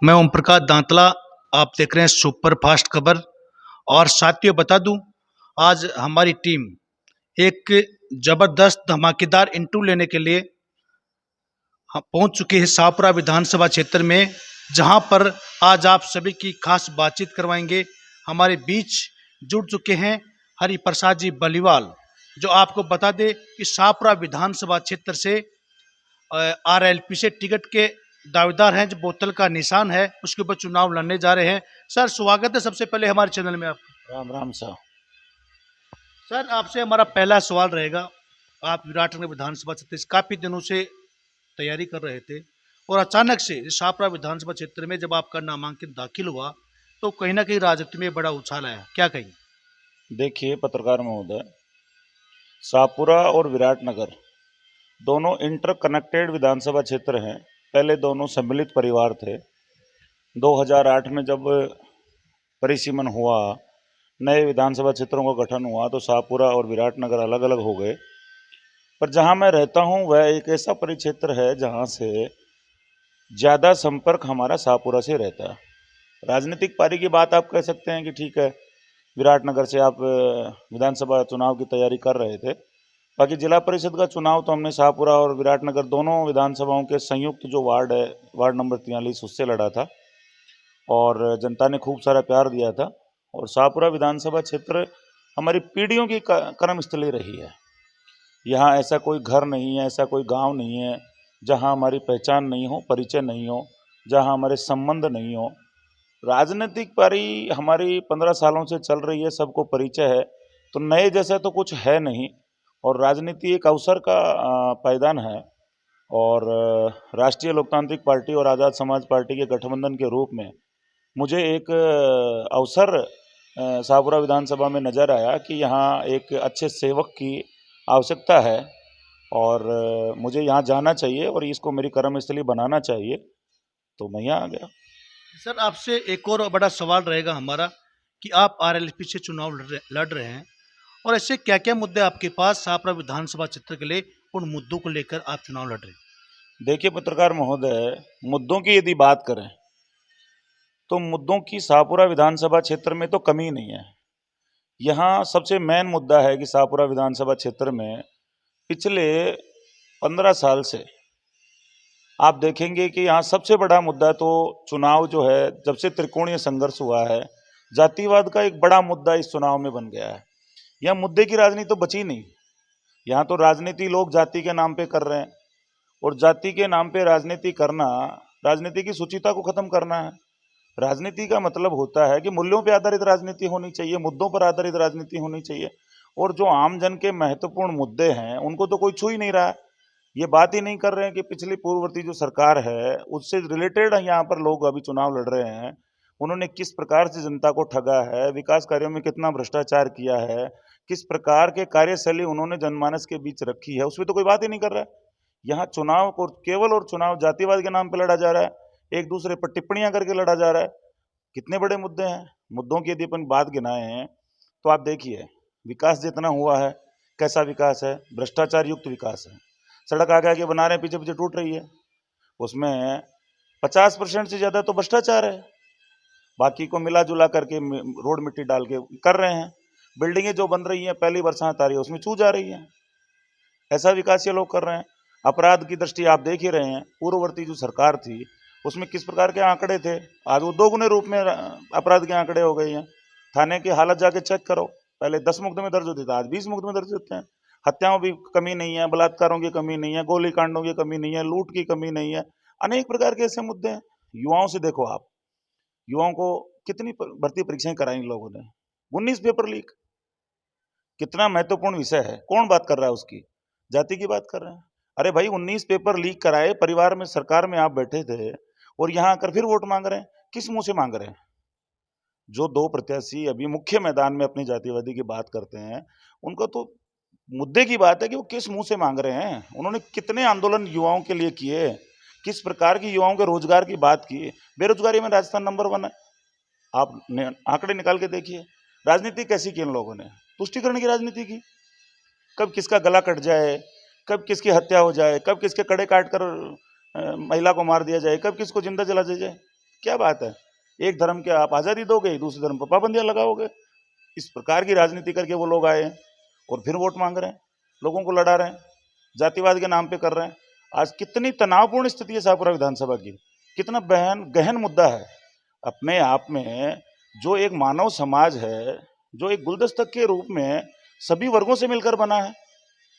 मैं ओम प्रकाश दांतला। आप देख रहे हैं सुपर फास्ट खबर। और साथियों बता दूं, आज हमारी टीम एक जबरदस्त धमाकेदार इंटरव्यू लेने के लिए पहुंच चुकी है शाहपुरा विधानसभा क्षेत्र में, जहां पर आज आप सभी की खास बातचीत करवाएंगे। हमारे बीच जुड़ चुके हैं हरिप्रसाद जी बलीवाल, जो आपको बता दे कि शाहपुरा विधानसभा क्षेत्र से आरएलपी से टिकट के दावेदार हैं, जो बोतल का निशान है उसके ऊपर चुनाव लड़ने जा रहे हैं। सर स्वागत है सबसे पहले हमारे चैनल में आप। राम राम साहब। सर आपसे हमारा पहला सवाल रहेगा, आप विराटनगर विधानसभा क्षेत्र से काफी दिनों से तैयारी कर रहे थे और अचानक से शाहपुरा विधानसभा क्षेत्र में जब आपका नामांकन दाखिल हुआ तो कहीं ना कहीं राजनीति में बड़ा उछाल आया, क्या कहेंगे? देखिए पत्रकार महोदय, शाहपुरा और विराटनगर दोनों इंटरकनेक्टेड विधानसभा क्षेत्र हैं। पहले दोनों सम्मिलित परिवार थे। 2008 में जब परिसीमन हुआ, नए विधानसभा क्षेत्रों का गठन हुआ तो शाहपुरा और विराटनगर अलग अलग हो गए। पर जहां मैं रहता हूं वह एक ऐसा परिक्षेत्र है जहां से ज़्यादा संपर्क हमारा शाहपुरा से रहता है। राजनीतिक पारी की बात आप कह सकते हैं कि ठीक है, विराटनगर से आप विधानसभा चुनाव की तैयारी कर रहे थे। बाकी जिला परिषद का चुनाव तो हमने शाहपुरा और विराटनगर दोनों विधानसभाओं के संयुक्त जो वार्ड है, वार्ड नंबर 43, उससे लड़ा था और जनता ने खूब सारा प्यार दिया था। और शाहपुरा विधानसभा क्षेत्र हमारी पीढ़ियों की कर्मस्थली रही है। यहाँ ऐसा कोई घर नहीं है, ऐसा कोई गांव नहीं है जहाँ हमारी पहचान नहीं हो, परिचय नहीं हो, जहाँ हमारे संबंध नहीं हो। राजनीतिक पारी हमारी 15 सालों से चल रही है, सबको परिचय है, तो नए जैसा तो कुछ है नहीं। और राजनीति एक अवसर का पायदान है। और राष्ट्रीय लोकतांत्रिक पार्टी और आज़ाद समाज पार्टी के गठबंधन के रूप में मुझे एक अवसर शाहपुरा विधानसभा में नज़र आया कि यहाँ एक अच्छे सेवक की आवश्यकता है और मुझे यहाँ जाना चाहिए और इसको मेरी कर्मस्थली बनाना चाहिए, तो मैं यहाँ आ गया। सर आपसे एक और बड़ा सवाल रहेगा हमारा कि आप आरएलपी से चुनाव लड़ रहे हैं और ऐसे क्या क्या मुद्दे आपके पास शाहपुरा विधानसभा क्षेत्र के लिए, उन मुद्दों को लेकर आप चुनाव लड़ रहे हैं? देखिए पत्रकार महोदय, मुद्दों की यदि बात करें तो मुद्दों की शाहपुरा विधानसभा क्षेत्र में तो कमी नहीं है। यहाँ सबसे मेन मुद्दा है कि शाहपुरा विधानसभा क्षेत्र में पिछले 15 साल से आप देखेंगे कि यहाँ सबसे बड़ा मुद्दा तो चुनाव जो है, जब से त्रिकोणीय संघर्ष हुआ है, जातिवाद का एक बड़ा मुद्दा इस चुनाव में बन गया है। यह मुद्दे की राजनीति तो बची नहीं। यहाँ तो राजनीति लोग जाति के नाम पे कर रहे हैं और जाति के नाम पे राजनीति करना राजनीति की शुचिता को खत्म करना है। राजनीति का मतलब होता है कि मूल्यों पर आधारित राजनीति होनी चाहिए, मुद्दों पर आधारित राजनीति होनी चाहिए। और जो आम जन के महत्वपूर्ण मुद्दे हैं उनको तो कोई छू ही नहीं रहा है। ये बात ही नहीं कर रहे हैं कि पिछली पूर्ववर्ती जो सरकार है उससे रिलेटेड यहाँ पर लोग अभी चुनाव लड़ रहे हैं। उन्होंने किस प्रकार से जनता को ठगा है, विकास कार्यों में कितना भ्रष्टाचार किया है, किस प्रकार के कार्यशैली उन्होंने जनमानस के बीच रखी है, उसमें तो कोई बात ही नहीं कर रहा है। यहाँ चुनाव को केवल और चुनाव जातिवाद के नाम पर लड़ा जा रहा है, एक दूसरे पर टिप्पणियां करके लड़ा जा रहा है। कितने बड़े मुद्दे हैं। मुद्दों की यदि अपन बात गिनाए हैं तो आप देखिए, विकास जितना हुआ है, कैसा विकास है? भ्रष्टाचार युक्त विकास है। सड़क आगे आगे बना रहे हैं, पीछे पीछे टूट रही है। उसमें 50% से ज़्यादा तो भ्रष्टाचार है। बाकी को मिला जुला करके रोड मिट्टी डाल के कर रहे हैं। बिल्डिंगें जो बन रही हैं, पहली बरसात आ रही है उसमें चू जा रही है। ऐसा विकास ये लोग कर रहे हैं। अपराध की दृष्टि आप देख ही रहे हैं, पूर्ववर्ती जो सरकार थी उसमें किस प्रकार के आंकड़े थे, आज वो दोगुने रूप में अपराध के आंकड़े हो गए हैं। थाने की हालत जाके चेक करो, पहले 10 मुकदमे दर्ज होते थे, आज 20 मुकदमे दर्ज होते हैं। हत्याओं की कमी नहीं है, बलात्कारों की कमी नहीं है, गोली कांडों की कमी नहीं है, लूट की कमी नहीं है। अनेक प्रकार के ऐसे मुद्दे हैं। युवाओं से देखो आप, युवाओं को कितनी भर्ती परीक्षाएं कराई इन लोगों ने, 19 पेपर लीक। कितना महत्वपूर्ण विषय है, कौन बात कर रहा है उसकी? जाति की बात कर रहे हैं। अरे भाई, 19 पेपर लीक कराए, परिवार में सरकार में आप बैठे थे और यहाँ आकर फिर वोट मांग रहे हैं। किस मुंह से मांग रहे हैं? जो दो प्रत्याशी अभी मुख्य मैदान में अपनी जातिवादी की बात करते हैं, उनको तो मुद्दे की बात है कि वो किस मुंह से मांग रहे हैं। उन्होंने कितने आंदोलन युवाओं के लिए किए, किस प्रकार की युवाओं के रोजगार की बात की। बेरोजगारी में राजस्थान नंबर 1 है। आप आंकड़े निकाल के देखिए। राजनीति कैसी की इन लोगों ने? तुष्टिकरण की राजनीति की। कब किसका गला कट जाए, कब किसकी हत्या हो जाए, कब किसके कड़े काट कर महिला को मार दिया जाए, कब किसको जिंदा जला दिया जाए। क्या बात है? एक धर्म के आप आज़ादी दोगे, दूसरे धर्म पर पाबंदियां लगाओगे। इस प्रकार की राजनीति करके वो लोग आए हैं और फिर वोट मांग रहे हैं, लोगों को लड़ा रहे हैं, जातिवाद के नाम पे कर रहे हैं। आज कितनी तनावपूर्ण स्थिति है शाहपुरा विधानसभा की, कितना गहन मुद्दा है अपने आप में। जो एक मानव समाज है, जो एक गुलदस्तक के रूप में सभी वर्गों से मिलकर बना है,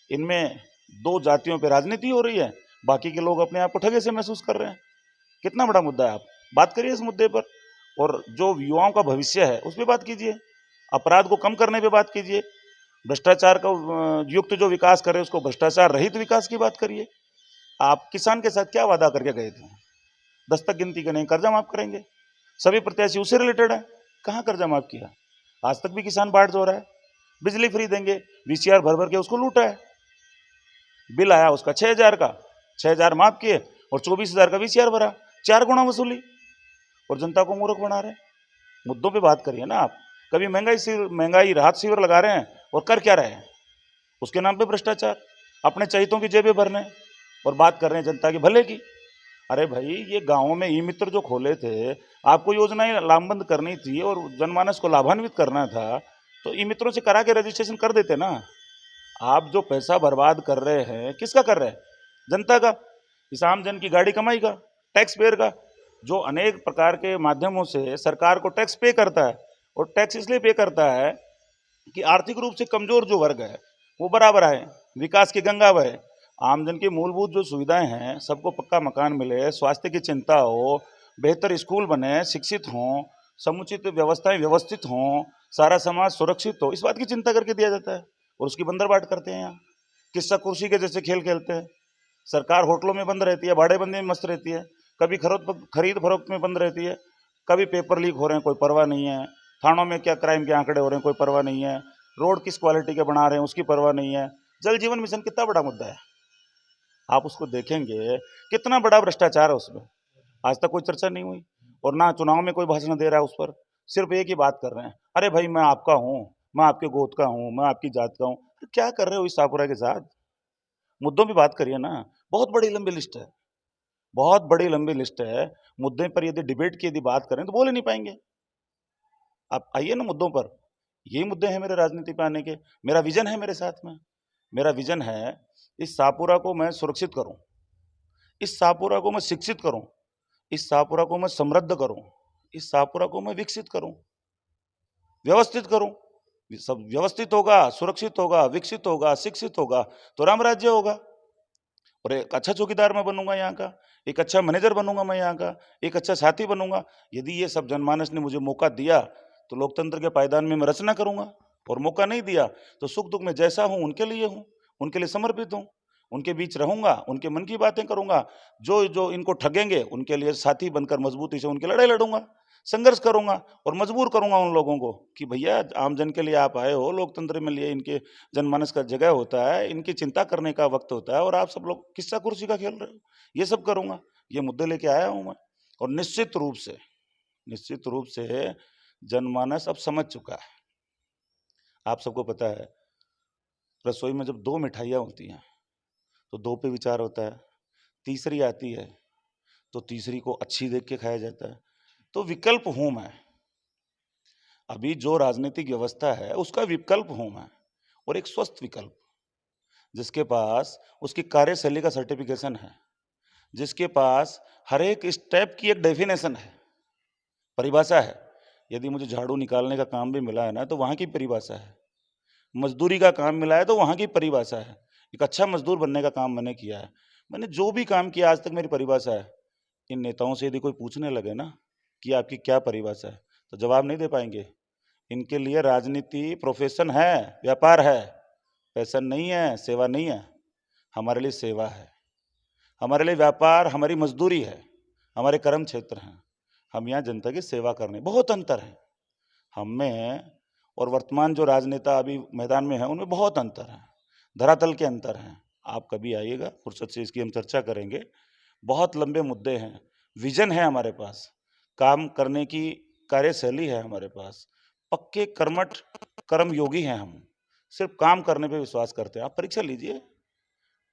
इनमें दो जातियों पे राजनीति हो रही है, बाकी के लोग अपने आप को ठगे से महसूस कर रहे हैं। कितना बड़ा मुद्दा है, आप बात करिए इस मुद्दे पर। और जो युवाओं का भविष्य है उस पर बात कीजिए, अपराध को कम करने पे बात कीजिए, भ्रष्टाचार का युक्त जो विकास करे उसको भ्रष्टाचार रहित विकास की बात करिए। आप किसान के साथ क्या वादा करके गए थे? दस्तक गिनती के नहीं, कर्जा माफ करेंगे, सभी प्रत्याशी उससे रिलेटेड है, कहाँ कर्जा माफ किया? आज तक भी किसान बाढ़ जो रहा है। बिजली फ्री देंगे, वीसीआर भर भर के उसको लूटा है। बिल आया उसका 6,000 का, 6,000 माफ किए और 24,000 का वीसीआर भरा, 4 गुना वसूली, और जनता को मूर्ख बना रहे। मुद्दों पे बात करिए ना आप। कभी महंगाई राहत शिविर लगा रहे हैं और कर क्या रहे हैं? उसके नाम पे भ्रष्टाचार, अपने चहितों की जेबें भरने, और बात कर रहे हैं जनता के भले की। अरे भाई, ये गाँवों में ई मित्र जो खोले थे, आपको योजनाएं लामबंद करनी थी और जनमानस को लाभान्वित करना था, तो ई मित्रों से करा के रजिस्ट्रेशन कर देते ना। आप जो पैसा बर्बाद कर रहे हैं, किसका कर रहे हैं? जनता का, इस आम जन की गाड़ी कमाई का, टैक्स पेयर का, जो अनेक प्रकार के माध्यमों से सरकार को टैक्स पे करता है। और टैक्स इसलिए पे करता है कि आर्थिक रूप से कमजोर जो वर्ग है वो बराबर आए, विकास की गंगा बहे, आमजन की मूलभूत जो सुविधाएं हैं, सबको पक्का मकान मिले, स्वास्थ्य की चिंता हो, बेहतर स्कूल बने, शिक्षित हों, समुचित व्यवस्थाएं व्यवस्थित हों, सारा समाज सुरक्षित हो, इस बात की चिंता करके दिया जाता है। और उसकी बंदरबाट करते हैं यहाँ, किस्सा कुर्सी के जैसे खेल खेलते हैं। सरकार होटलों में बंद रहती है, भाड़ेबंदी में मस्त रहती है, कभी खरीद फरोख्त में बंद रहती है, कभी पेपर लीक हो रहे हैं, कोई परवाह नहीं है, थानों में क्या क्राइम के आंकड़े हो रहे हैं, कोई परवाह नहीं है, रोड किस क्वालिटी के बना रहे हैं उसकी परवाह नहीं है। जल जीवन मिशन कितना बड़ा मुद्दा है, आप उसको देखेंगे कितना बड़ा भ्रष्टाचार है उसमें, आज तक कोई चर्चा नहीं हुई। और ना चुनाव में कोई भाषण दे रहा है उस पर, सिर्फ एक ही बात कर रहे हैं, अरे भाई मैं आपका हूँ, मैं आपके गोद का हूँ, मैं आपकी जात का हूँ। तो क्या कर रहे हो इस शाहपुरा के साथ? मुद्दों पे बात करिए ना। बहुत बड़ी लंबी लिस्ट है, बहुत बड़ी लंबी लिस्ट है। मुद्दे पर यदि डिबेट की यदि बात करें तो बोल ही नहीं पाएंगे। आप आइए ना मुद्दों पर, यही मुद्दे हैं मेरे राजनीति पे आने के। मेरा विजन है मेरे साथ में, मेरा विजन है इस शाहपुरा को मैं सुरक्षित करूं, इस शाहपुरा को मैं शिक्षित करूं, इस शाहपुरा को मैं समृद्ध करूं, इस शाहपुरा को मैं विकसित करूं, व्यवस्थित करूं। सब व्यवस्थित होगा, सुरक्षित होगा, विकसित होगा, शिक्षित होगा तो राम राज्य होगा। और एक अच्छा चौकीदार मैं बनूंगा यहाँ का, एक अच्छा मैनेजर बनूंगा मैं यहाँ का, एक अच्छा साथी बनूंगा। यदि ये सब जनमानस ने मुझे मौका दिया तो लोकतंत्र के पायदान में मैं रचना करूंगा, और मौका नहीं दिया तो सुख दुख में जैसा हूं उनके लिए हूं, उनके लिए समर्पित हूं, उनके बीच रहूंगा, उनके मन की बातें करूंगा। जो जो इनको ठगेंगे उनके लिए साथी बनकर मजबूती से उनकी लड़ाई लड़ूंगा, संघर्ष करूंगा और मजबूर करूंगा उन लोगों को कि भैया आम जन के लिए आप आए हो, लोकतंत्र में लिए इनके जनमानस का जगह होता है, इनकी चिंता करने का वक्त होता है, और आप सब लोग किस्सा कुर्सी का खेल रहे हो। ये सब करूंगा, ये मुद्दे लेके आया हूं मैं। और निश्चित रूप से जनमानस अब समझ चुका है। आप सबको पता है, रसोई में जब 2 मिठाइयाँ होती हैं तो 2 पे विचार होता है, तीसरी आती है तो तीसरी को अच्छी देख के खाया जाता है। तो विकल्प हूं मैं, अभी जो राजनीतिक व्यवस्था है उसका विकल्प हूं मैं, और एक स्वस्थ विकल्प, जिसके पास उसकी कार्यशैली का सर्टिफिकेशन है, जिसके पास हर एक स्टेप की एक डेफिनेशन है, परिभाषा है। यदि मुझे झाड़ू निकालने का काम भी मिला है ना तो वहाँ की परिभाषा है, मजदूरी का काम मिला है तो वहाँ की परिभाषा है, एक अच्छा मजदूर बनने का काम मैंने किया है, मैंने जो भी काम किया आज तक मेरी परिभाषा है। इन नेताओं से यदि कोई पूछने लगे ना कि आपकी क्या परिभाषा है तो जवाब नहीं दे पाएंगे। इनके लिए राजनीति प्रोफेशन है, व्यापार है, पैशन नहीं है, सेवा नहीं है। हमारे लिए सेवा है, हमारे लिए व्यापार, हमारी मजदूरी है, हमारे कर्म क्षेत्र हैं। हम यहाँ जनता की सेवा करने, बहुत अंतर है हम में और वर्तमान जो राजनेता अभी मैदान में है उनमें बहुत अंतर है, धरातल के अंतर हैं। आप कभी आइएगा, फुर्सत से इसकी हम चर्चा करेंगे। बहुत लंबे मुद्दे हैं, विजन है हमारे पास, काम करने की कार्यशैली है हमारे पास, पक्के कर्मठ कर्म योगी हैं हम, सिर्फ काम करने पे विश्वास करते हैं। आप परीक्षा लीजिए,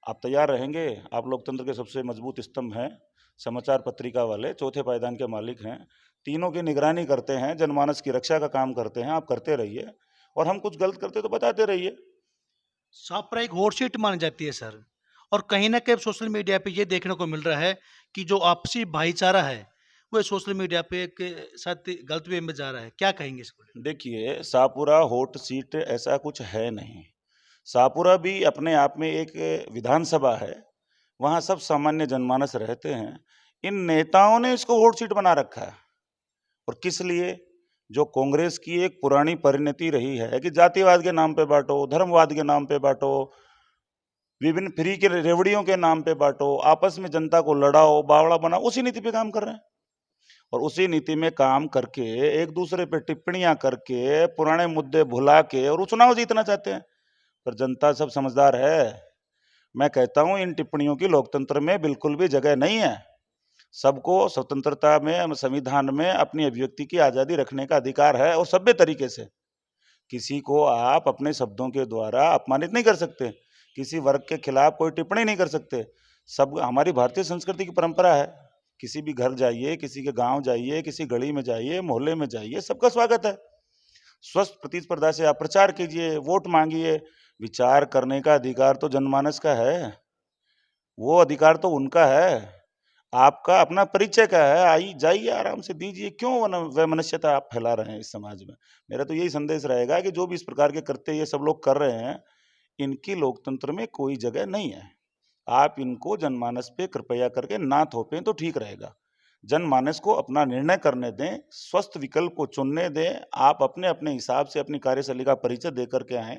आप तैयार रहेंगे, आप लोकतंत्र के सबसे मजबूत स्तंभ हैं, समाचार पत्रिका वाले चौथे पायदान के मालिक हैं, तीनों की निगरानी करते हैं, जनमानस की रक्षा का काम करते हैं। आप करते रहिए और हम कुछ गलत करते तो बताते रहिए। शाहपुरा एक हॉट सीट मानी जाती है सर, और कहीं ना कहीं सोशल मीडिया पे ये देखने को मिल रहा है कि जो आपसी भाईचारा है वो सोशल मीडिया पे एक साथ गलत वे में जा रहा है। क्या कहेंगे इसको लेकर? देखिए, शाहपुरा हॉट सीट ऐसा कुछ है नहीं। शाहपुरा भी अपने आप में एक विधानसभा है, वहाँ सब सामान्य जनमानस रहते हैं। इन नेताओं ने इसको वोट सीट बना रखा है। और किस लिए? जो कांग्रेस की एक पुरानी परिणति रही है कि जातिवाद के नाम पे बांटो, धर्मवाद के नाम पे बांटो, विभिन्न फ्री के रेवड़ियों के नाम पे बांटो, आपस में जनता को लड़ाओ, बावड़ा बनाओ, उसी नीति पे काम कर रहे हैं। और उसी नीति में काम करके, एक दूसरे पे टिप्पणियां करके, पुराने मुद्दे भुला के और वो चुनाव जीतना चाहते हैं। पर जनता सब समझदार है। मैं कहता हूं इन टिप्पणियों की लोकतंत्र में बिल्कुल भी जगह नहीं है। सबको स्वतंत्रता में, संविधान में अपनी अभिव्यक्ति की आजादी रखने का अधिकार है और सभ्य तरीके से। किसी को आप अपने शब्दों के द्वारा अपमानित नहीं कर सकते, किसी वर्ग के खिलाफ कोई टिप्पणी नहीं कर सकते। सब हमारी भारतीय संस्कृति की परंपरा है। किसी भी घर जाइए, किसी के गांव जाइए, किसी गली में जाइए, मोहल्ले में जाइए, सबका स्वागत है। स्वस्थ प्रतिस्पर्धा से आप प्रचार कीजिए, वोट मांगिए। विचार करने का अधिकार तो जनमानस का है, वो अधिकार तो उनका है। आपका अपना परिचय क्या है? आई जाइए, आराम से दीजिए। क्यों वैमनस्यता आप फैला रहे हैं इस समाज में? मेरा तो यही संदेश रहेगा कि जो भी इस प्रकार के कृत्य ये सब लोग कर रहे हैं, इनकी लोकतंत्र में कोई जगह नहीं है। आप इनको जनमानस पे कृपया करके ना थोपें तो ठीक रहेगा। जनमानस को अपना निर्णय करने दें, स्वस्थ विकल्प को चुनने दें। आप अपने अपने हिसाब से अपनी कार्यशैली का परिचय दे करके आएं,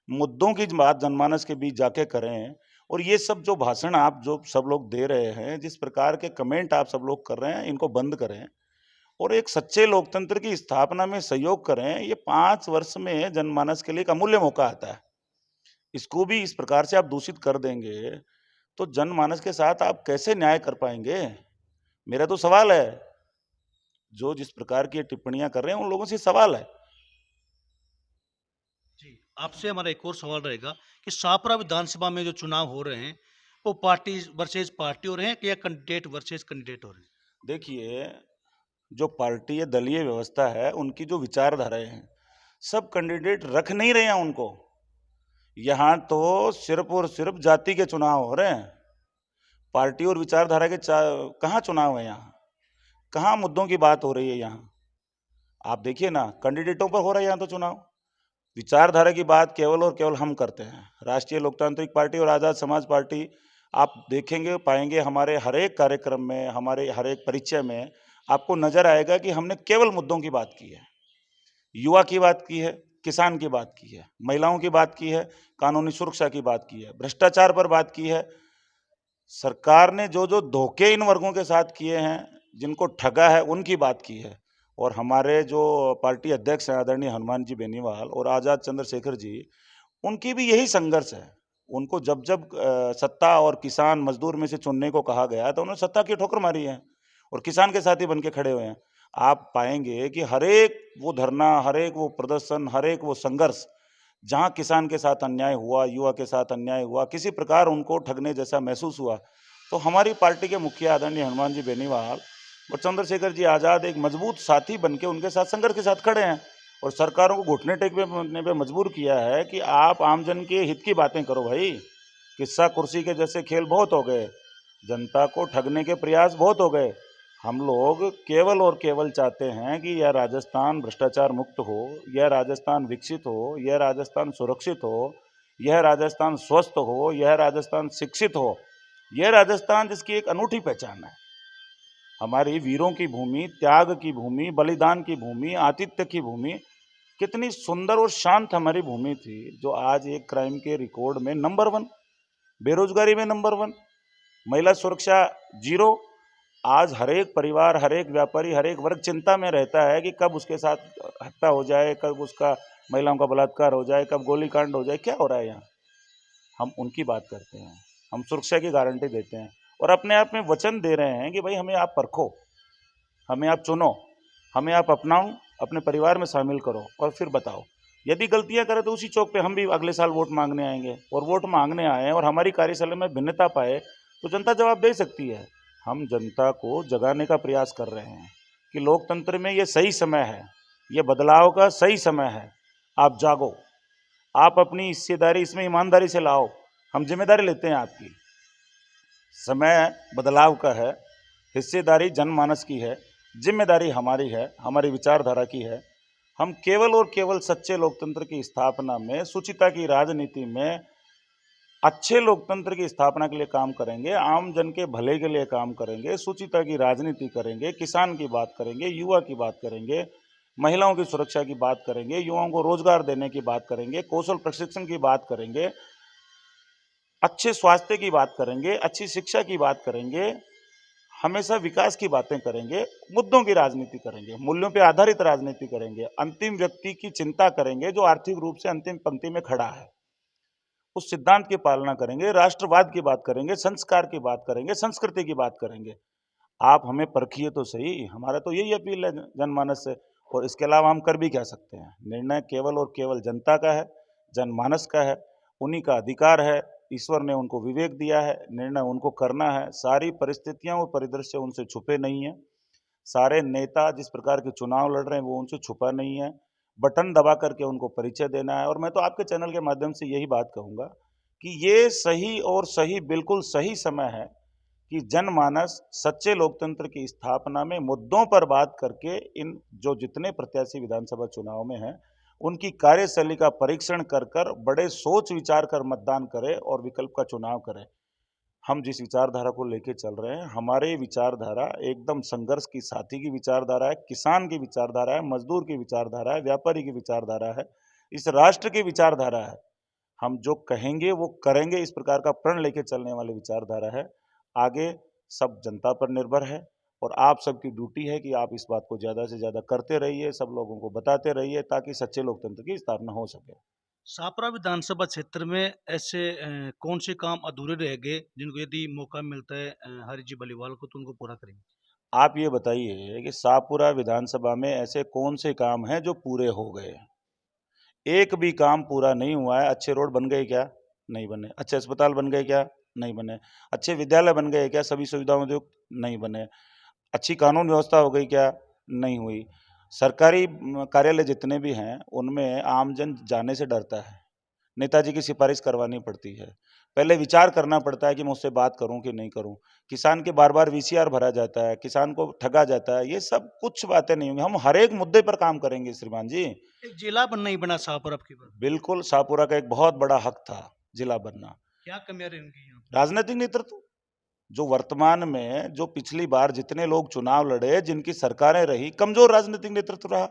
मुद्दों की बात जनमानस के बीच जाके करें। और ये सब जो भाषण आप जो सब लोग दे रहे हैं, जिस प्रकार के कमेंट आप सब लोग कर रहे हैं, इनको बंद करें और एक सच्चे लोकतंत्र की स्थापना में सहयोग करें। ये 5 वर्ष में जनमानस के लिए एक अमूल्य मौका आता है। इसको भी इस प्रकार से आप दूषित कर देंगे तो जनमानस के साथ आप कैसे न्याय कर पाएंगे? मेरा तो सवाल है। जो जिस प्रकार की टिप्पणियां कर रहे हैं, उन लोगों से सवाल है। जी, आपसे हमारा एक और सवाल रहेगा कि शाहपुरा विधानसभा में जो चुनाव हो रहे हैं वो पार्टी वर्सेस पार्टी हो रहे हैं कि या कैंडिडेट वर्सेस कैंडिडेट हो रहे हैं? देखिए, जो पार्टी है, दलीय व्यवस्था है, उनकी जो विचारधाराएं हैं, सब कैंडिडेट रख नहीं रहे हैं उनको। यहाँ तो सिर्फ और सिर्फ जाति के चुनाव हो रहे हैं। पार्टी और विचारधारा के कहाँ चुनाव है यहाँ? कहाँ मुद्दों की बात हो रही है यहाँ? आप देखिए ना, कैंडिडेटों पर हो रहा है यहाँ तो चुनाव। विचारधारा की बात केवल और केवल हम करते हैं। राष्ट्रीय लोकतांत्रिक पार्टी और आज़ाद समाज पार्टी, आप देखेंगे पाएंगे हमारे हर एक कार्यक्रम में, हमारे हर एक परिचय में आपको नजर आएगा कि हमने केवल मुद्दों की बात की है। युवा की बात की है, किसान की बात की है, महिलाओं की बात की है, कानूनी सुरक्षा की बात की है, भ्रष्टाचार पर बात की है। सरकार ने जो जो धोखे इन वर्गों के साथ किए हैं, जिनको ठगा है, उनकी बात की है। और हमारे जो पार्टी अध्यक्ष हैं आदरणीय हनुमान जी बेनीवाल और आजाद चंद्रशेखर जी, उनकी भी यही संघर्ष है। उनको जब जब सत्ता और किसान मजदूर में से चुनने को कहा गया तो उन्होंने सत्ता की ठोकर मारी है और किसान के साथ ही बन के खड़े हुए हैं। आप पाएंगे कि हर एक वो धरना, हर एक वो प्रदर्शन, हर एक वो संघर्ष, जहाँ किसान के साथ अन्याय हुआ, युवा के साथ अन्याय हुआ, किसी प्रकार उनको ठगने जैसा महसूस हुआ, तो हमारी पार्टी के मुखिया आदरणीय हनुमान जी बेनीवाल और चंद्रशेखर जी आज़ाद एक मजबूत साथी बन के उनके साथ संघर्ष के साथ खड़े हैं और सरकारों को घुटने टेकने पे मजबूर किया है कि आप आमजन के हित की बातें करो भाई। किस्सा कुर्सी के जैसे खेल बहुत हो गए, जनता को ठगने के प्रयास बहुत हो गए। हम लोग केवल और केवल चाहते हैं कि यह राजस्थान भ्रष्टाचार मुक्त हो, यह राजस्थान विकसित हो, यह राजस्थान सुरक्षित हो, यह राजस्थान स्वस्थ हो, यह राजस्थान शिक्षित हो, यह राजस्थान जिसकी एक अनूठी पहचान है। हमारी वीरों की भूमि, त्याग की भूमि, बलिदान की भूमि, आतिथ्य की भूमि, कितनी सुंदर और शांत हमारी भूमि थी, जो आज एक क्राइम के रिकॉर्ड में नंबर 1, बेरोजगारी में नंबर 1, महिला सुरक्षा 0। आज हर एक परिवार, हर एक व्यापारी, हर एक वर्ग चिंता में रहता है कि कब उसके साथ हत्या हो जाए, कब उसका महिलाओं का बलात्कार हो जाए, कब गोलीकांड हो जाए। क्या हो रहा है यहाँ? हम उनकी बात करते हैं, हम सुरक्षा की गारंटी देते हैं और अपने आप में वचन दे रहे हैं कि भाई हमें आप परखो, हमें आप चुनो, हमें आप अपनाओ, अपने परिवार में शामिल करो और फिर बताओ। यदि गलतियां करें तो उसी चौक पे हम भी अगले साल वोट मांगने आएंगे और वोट मांगने आए और हमारी कार्यशैली में भिन्नता पाए तो जनता जवाब दे सकती है। हम जनता को जगाने का प्रयास कर रहे हैं कि लोकतंत्र में ये सही समय है, ये बदलाव का सही समय है। आप जागो, आप अपनी हिस्सेदारी इसमें ईमानदारी से लाओ, हम जिम्मेदारी लेते हैं आपकी। समय बदलाव का है, हिस्सेदारी जनमानस की है, जिम्मेदारी हमारी है, हमारी विचारधारा की है। हम केवल और केवल सच्चे लोकतंत्र की स्थापना में, सुचिता की राजनीति में अच्छे लोकतंत्र की स्थापना के लिए काम करेंगे, आम जन के भले के लिए काम करेंगे, सुचिता की राजनीति करेंगे, किसान की बात करेंगे, युवा की बात करेंगे, महिलाओं की सुरक्षा की बात करेंगे, युवाओं को रोजगार देने की बात करेंगे, कौशल प्रशिक्षण की बात करेंगे, अच्छे स्वास्थ्य की बात करेंगे, अच्छी शिक्षा की बात करेंगे, हमेशा विकास की बातें करेंगे, मुद्दों की राजनीति करेंगे, मूल्यों पर आधारित राजनीति करेंगे, अंतिम व्यक्ति की चिंता करेंगे जो आर्थिक रूप से अंतिम पंक्ति में खड़ा है, उस सिद्धांत की पालना करेंगे, राष्ट्रवाद की बात करेंगे, संस्कार की बात करेंगे, संस्कृति की बात करेंगे। आप हमें परखिए तो सही, हमारा तो यही अपील है जनमानस से, और इसके अलावा हम कर भी क्या सकते हैं। निर्णय केवल और केवल जनता का है, जनमानस का है, उन्हीं का अधिकार है, ईश्वर ने उनको विवेक दिया है, निर्णय उनको करना है। सारी परिस्थितियां और परिदृश्य उनसे छुपे नहीं है, सारे नेता जिस प्रकार के चुनाव लड़ रहे हैं वो उनसे छुपा नहीं है, बटन दबा करके उनको परिचय देना है। और मैं तो आपके चैनल के माध्यम से यही बात कहूँगा कि ये सही और सही, बिल्कुल सही समय है कि जनमानस सच्चे लोकतंत्र की स्थापना में मुद्दों पर बात करके इन जो जितने प्रत्याशी विधानसभा चुनाव में हैं उनकी कार्यशैली का परीक्षण कर कर बड़े सोच विचार कर मतदान करें और विकल्प का चुनाव करें। हम जिस विचारधारा को लेके चल रहे हैं, हमारे विचारधारा एकदम संघर्ष की साथी की विचारधारा है, किसान की विचारधारा है, मजदूर की विचारधारा है, व्यापारी की विचारधारा है, इस राष्ट्र की विचारधारा है। हम जो कहेंगे वो करेंगे, इस प्रकार का प्रण लेके चलने वाली विचारधारा है। आगे सब जनता पर निर्भर है और आप सबकी ड्यूटी है कि आप इस बात को ज़्यादा से ज़्यादा करते रहिए, सब लोगों को बताते रहिए ताकि सच्चे लोकतंत्र की स्थापना हो सके। शाहपुरा विधानसभा क्षेत्र में ऐसे कौन से काम अधूरे रह गए जिनको यदि मौका मिलता है हरी जी बलीवाल को तो उनको पूरा करेंगे? आप ये बताइए कि शाहपुरा विधानसभा में ऐसे कौन से काम हैं जो पूरे हो गए? एक भी काम पूरा नहीं हुआ है। अच्छे रोड बन गए क्या? नहीं बने। अच्छे अस्पताल बन गए क्या? नहीं बने। अच्छे विद्यालय बन गए क्या? सभी सुविधाओं युक्त? नहीं बने। अच्छी कानून व्यवस्था हो गई क्या? नहीं हुई। सरकारी कार्यालय जितने भी हैं उनमें आमजन जाने से डरता है, नेताजी की सिफारिश करवानी पड़ती है, पहले विचार करना पड़ता है कि मैं उससे बात करूं कि नहीं करूं। किसान के बार बार वीसीआर भरा जाता है, किसान को ठगा जाता है। ये सब कुछ बातें नहीं होंगी। हम हर एक मुद्दे पर काम करेंगे श्रीमान जी। एक जिला बन नहीं बना शाहपुरा आपकी बार? बिल्कुल, शाहपुरा का एक बहुत बड़ा हक था जिला बनना। क्या कमियां रहेंगी यहाँ पे? राजनीतिक नेतृत्व, जो वर्तमान में, जो पिछली बार जितने लोग चुनाव लड़े, जिनकी सरकारें रही, कमजोर राजनीतिक नेतृत्व रहा।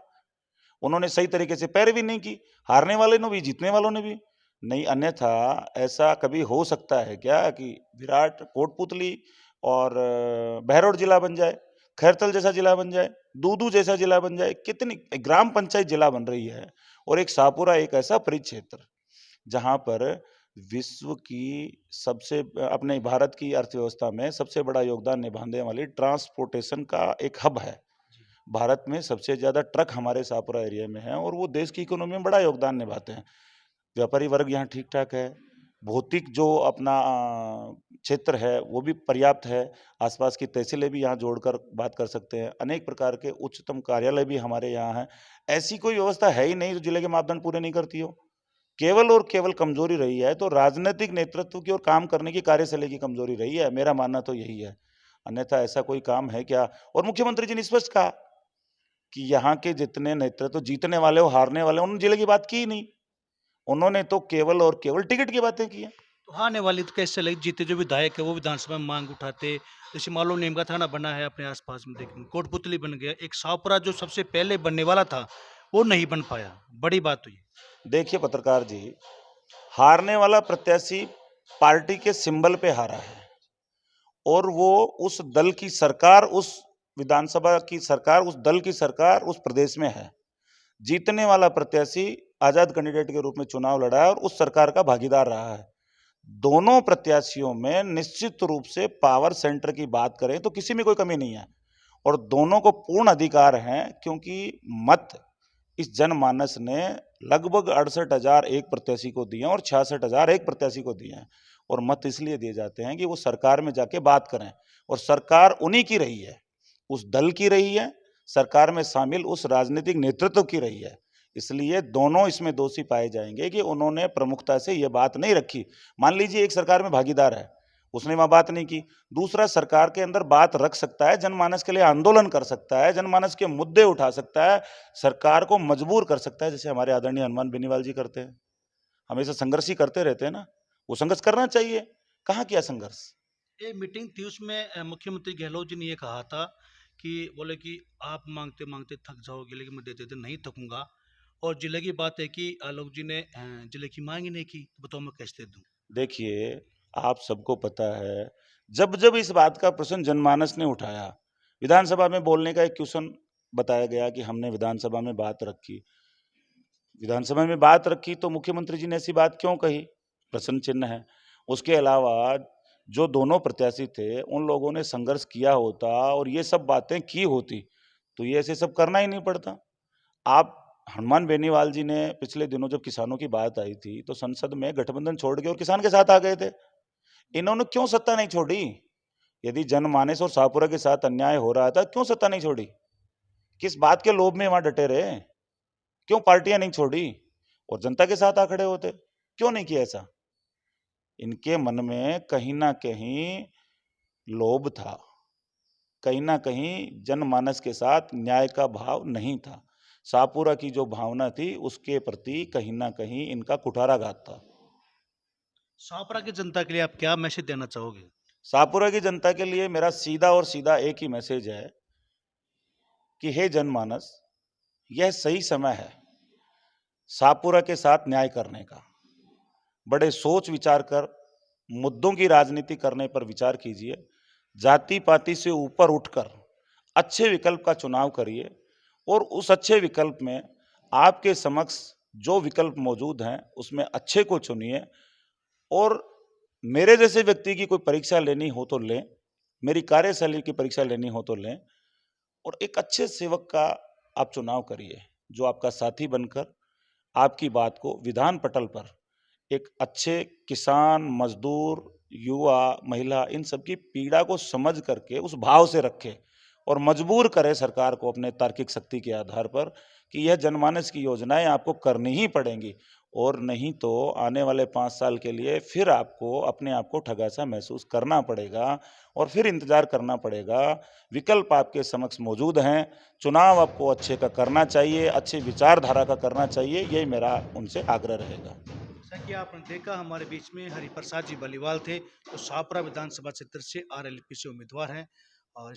उन्होंने सही तरीके से पैरवी नहीं की, हारने वाले ने भी, जीतने वालों ने भी नहीं। अन्यथा ऐसा कभी हो सकता है क्या कि विराट कोटपुतली और बहरौड़ जिला बन जाए, खैरतल जैसा जिला बन जाए, दूदू जैसा जिला बन जाए? कितनी ग्राम पंचायत जिला बन रही है। और एक शाहपुरा एक ऐसा परिक्षेत्र जहां पर विश्व की सबसे, अपने भारत की अर्थव्यवस्था में सबसे बड़ा योगदान निभाने वाली ट्रांसपोर्टेशन का एक हब है। भारत में सबसे ज़्यादा ट्रक हमारे शाहपुरा एरिया में है और वो देश की इकोनॉमी में बड़ा योगदान निभाते हैं। व्यापारी वर्ग यहाँ ठीक ठाक है, भौतिक जो अपना क्षेत्र है वो भी पर्याप्त है, आसपास की तहसीलें भी यहाँ जोड़कर बात कर सकते हैं, अनेक प्रकार के उच्चतम कार्यालय भी हमारे यहाँ हैं। ऐसी कोई व्यवस्था है ही नहीं जो जिले के मापदंड पूरे नहीं करती हो। केवल और केवल कमजोरी रही है तो राजनीतिक नेतृत्व की और काम करने की कार्यशैली की कमजोरी रही है। मेरा मानना तो यही है, अन्यथा ऐसा कोई काम है क्या? और मुख्यमंत्री जी ने स्पष्ट कहा कि यहाँ के जितने नेतृत्व, जीतने वाले हो हारने वाले, उन्होंने जिले की बात की ही नहीं। उन्होंने तो केवल और केवल टिकट की बातें की हैं। तो हारने वाली तो कैसे लगी? जीते जो विधायक है वो विधानसभा में मांग उठाते, जैसे मालूम नीम का थाना बना है अपने आसपास में, देखेंगे कोटपुतली बन गया, एक शाहपुरा जो सबसे पहले बनने वाला था वो नहीं बन पाया, बड़ी बात हुई। देखिए पत्रकार जी, हारने वाला प्रत्याशी पार्टी के सिंबल पे हारा है और वो उस दल की सरकार, उस विधानसभा की सरकार, उस दल की सरकार उस प्रदेश में है। जीतने वाला प्रत्याशी आजाद कैंडिडेट के रूप में चुनाव लड़ा है और उस सरकार का भागीदार रहा है। दोनों प्रत्याशियों में निश्चित रूप से पावर सेंटर की बात करें तो किसी में कोई कमी नहीं है और दोनों को पूर्ण अधिकार हैं, क्योंकि मत इस जनमानस ने लगभग 68,000 एक प्रत्याशी को दिए और 66,000 एक प्रत्याशी को दिए हैं। और मत इसलिए दिए जाते हैं कि वो सरकार में जाके बात करें और सरकार उन्हीं की रही है, उस दल की रही है, सरकार में शामिल उस राजनीतिक नेतृत्व की रही है। इसलिए दोनों इसमें दोषी पाए जाएंगे कि उन्होंने प्रमुखता से ये बात नहीं रखी। मान लीजिए एक सरकार में भागीदार है, उसने वहां बात नहीं की। दूसरा सरकार के अंदर बात रख सकता है, जनमानस के लिए आंदोलन कर सकता है, जनमानस के मुद्दे उठा सकता है, सरकार को मजबूर कर सकता है, जैसे हमारे आदरणीय हनुमान बेनीवाल जी करते हैं। हमेशा संघर्ष ही करते रहते हैं ना, वो संघर्ष करना चाहिए। कहाँ किया संघर्ष? ये मीटिंग थी उसमें मुख्यमंत्री गहलोत जी ने ये कहा था कि बोले कि आप मांगते मांगते थक जाओगे लेकिन मैं देते देते नहीं थकूंगा। और जिले की बात है कि आलोक जी ने जिले की मांग ही नहीं की, तो बताओ मैं कैसे दे दूं। देखिए, आप सबको पता है, जब जब इस बात का प्रश्न जनमानस ने उठाया, विधानसभा में बोलने का एक क्वेश्चन बताया गया कि हमने विधानसभा में बात रखी। विधानसभा में बात रखी तो मुख्यमंत्री जी ने ऐसी बात क्यों कही? प्रश्न चिन्ह है। उसके अलावा जो दोनों प्रत्याशी थे, उन लोगों ने संघर्ष किया होता और ये सब बातें की होती, तो ये ऐसे सब करना ही नहीं पड़ता। आप हनुमान बेनीवाल जी ने पिछले दिनों जब किसानों की बात आई थी, तो संसद में गठबंधन छोड़ के और किसान के साथ आ गए थे। इन्होंने क्यों सत्ता नहीं छोड़ी? यदि जनमानस और शाहपुरा के साथ अन्याय हो रहा था, क्यों सत्ता नहीं छोड़ी? किस बात के लोभ में वहां डटे रहे? क्यों पार्टियां नहीं छोड़ी और जनता के साथ आ खड़े होते? क्यों नहीं किया ऐसा? इनके मन में कहीं ना कहीं लोभ था, कहीं ना कहीं जनमानस के साथ न्याय का भाव नहीं था। शाहपुरा की जो भावना थी उसके प्रति कहीं ना कहीं इनका कुठाराघात था। शाहपुरा की जनता के लिए आप क्या मैसेज देना चाहोगे। शाहपुरा की जनता के लिए मेरा सीधा और सीधा एक ही मैसेज है कि हे जनमानस, यह सही समय है शाहपुरा के साथ न्याय करने का। बड़े सोच विचार कर मुद्दों की राजनीति करने पर विचार कीजिए। जाति पाति से ऊपर उठकर अच्छे विकल्प का चुनाव करिए और उस अच्छे विकल्प में आपके समक्ष जो विकल्प मौजूद हैं उसमें अच्छे को चुनिए। और मेरे जैसे व्यक्ति की कोई परीक्षा लेनी हो तो लें, मेरी कार्यशैली की परीक्षा लेनी हो तो लें और एक अच्छे सेवक का आप चुनाव करिए, जो आपका साथी बनकर आपकी बात को विधान पटल पर एक अच्छे किसान, मजदूर, युवा, महिला इन सब की पीड़ा को समझ करके उस भाव से रखे और मजबूर करे सरकार को अपने तार्किक शक्ति के आधार पर कि यह जनमानस की योजनाएं आपको करनी ही पड़ेंगी। और नहीं तो आने वाले 5 साल के लिए फिर आपको अपने आप को ठगा सा महसूस करना पड़ेगा और फिर इंतजार करना पड़ेगा। विकल्प आपके समक्ष मौजूद हैं, चुनाव आपको अच्छे का करना चाहिए, अच्छी विचारधारा का करना चाहिए, यही मेरा उनसे आग्रह रहेगा। जैसा कि आपने देखा हमारे बीच में हरिप्रसाद जी बलीवाल थे, जो शाहपुरा विधानसभा क्षेत्र से आरएलपी से उम्मीदवार हैं। और